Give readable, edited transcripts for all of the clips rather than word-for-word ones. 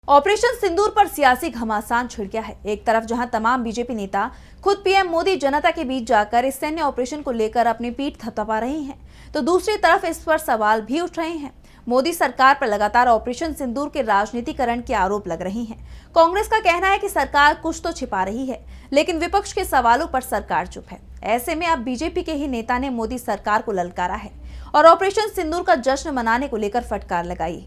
Operation सिंदूर पर सियासी घमासान छिड़ गया है। एक तरफ जहां तमाम बीजेपी नेता खुद पीएम मोदी जनता के बीच जाकर इस सैन्य ऑपरेशन को लेकर अपनी पीठ थपथपा रहे हैं, तो दूसरी तरफ इस पर सवाल भी उठ रहे हैं। मोदी सरकार पर लगातार ऑपरेशन सिंदूर के राजनीतिकरण के आरोप लग रहे हैं। कांग्रेस का कहना है कि सरकार कुछ तो छिपा रही है, लेकिन विपक्ष के सवालों पर सरकार चुप है। ऐसे में अब बीजेपी के ही नेता ने मोदी सरकार को ललकारा है और ऑपरेशन सिंदूर का जश्न मनाने को लेकर फटकार लगाई।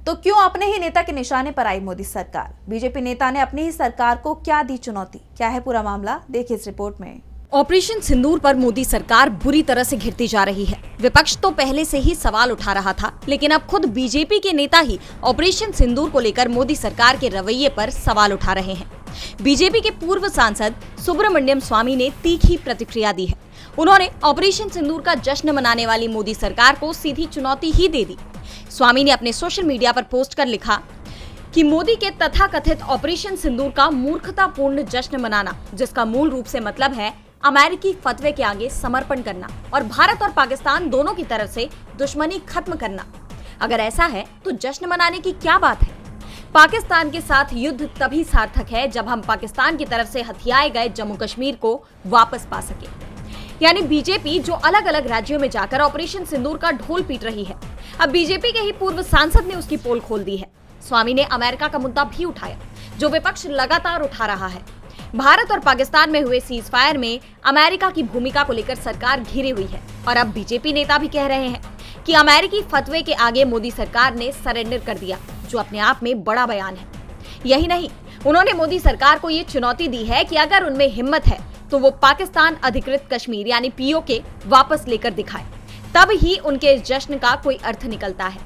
तो क्यों अपने ही नेता के निशाने पर आई मोदी सरकार? बीजेपी नेता ने अपनी ही सरकार को क्या दी चुनौती? क्या है पूरा मामला, देखिए इस रिपोर्ट में। ऑपरेशन सिंदूर पर मोदी सरकार बुरी तरह से घिरती जा रही है। विपक्ष तो पहले से ही सवाल उठा रहा था, लेकिन अब खुद बीजेपी के नेता ही ऑपरेशन सिंदूर को लेकर मोदी सरकार के रवैये पर सवाल उठा रहे हैं। बीजेपी के पूर्व सांसद सुब्रमण्यम स्वामी ने तीखी प्रतिक्रिया दी है। उन्होंने ऑपरेशन सिंदूर का जश्न मनाने वाली मोदी सरकार को सीधी चुनौती ही दे दी। स्वामी ने अपने सोशल मीडिया पर पोस्ट कर लिखा कि मोदी के तथाकथित ऑपरेशन सिंदूर का मूर्खतापूर्ण जश्न मनाना, जिसका मूल रूप से मतलब है अमेरिकी फतवे के आगे समर्पण करना और भारत और पाकिस्तान दोनों की तरफ से दुश्मनी खत्म करना। अगर ऐसा है तो जश्न मनाने की क्या बात है? पाकिस्तान के साथ युद्ध तभी सार्थक है जब हम पाकिस्तान की तरफ से हथियाए गए जम्मू कश्मीर को वापस पा सके। यानी बीजेपी जो अलग अलग राज्यों में जाकर ऑपरेशन सिंदूर का ढोल पीट रही है, अब बीजेपी के ही पूर्व सांसद ने उसकी पोल खोल दी है। स्वामी ने अमेरिका का मुद्दा भी उठाया, जो विपक्ष लगातार उठा रहा है। भारत और पाकिस्तान में हुए सीज फायर में अमेरिका की भूमिका को लेकर सरकार घिरी हुई है और अब बीजेपी नेता भी कह रहे हैं कि अमेरिकी फतवे के आगे मोदी सरकार ने सरेंडर कर दिया, जो अपने आप में बड़ा बयान है। यही नहीं, उन्होंने मोदी सरकार को ये चुनौती दी है कि अगर उनमें हिम्मत है तो वो पाकिस्तान अधिकृत कश्मीर यानी पीओके वापस लेकर दिखाए, तब ही उनके इस जश्न का कोई अर्थ निकलता है।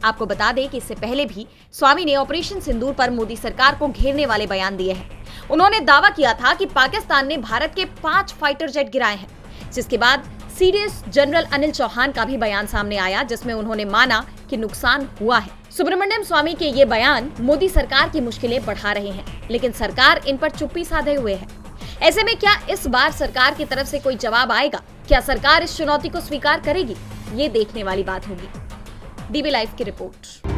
आपको बता दें कि इससे पहले भी स्वामी ने ऑपरेशन सिंदूर पर मोदी सरकार को घेरने वाले बयान दिए हैं। उन्होंने दावा किया था कि पाकिस्तान ने भारत के 5 फाइटर जेट गिराए हैं, जिसके बाद सीडीएस जनरल अनिल चौहान का भी बयान सामने आया, जिसमें उन्होंने माना कि नुकसान हुआ है। सुब्रमण्यम स्वामी के ये बयान मोदी सरकार की मुश्किलें बढ़ा रहे हैं, लेकिन सरकार इन पर चुप्पी साधे हुए है। ऐसे में क्या इस बार सरकार की तरफ से कोई जवाब आएगा? क्या सरकार इस चुनौती को स्वीकार करेगी? ये देखने वाली बात होगी। डीबी लाइव की रिपोर्ट।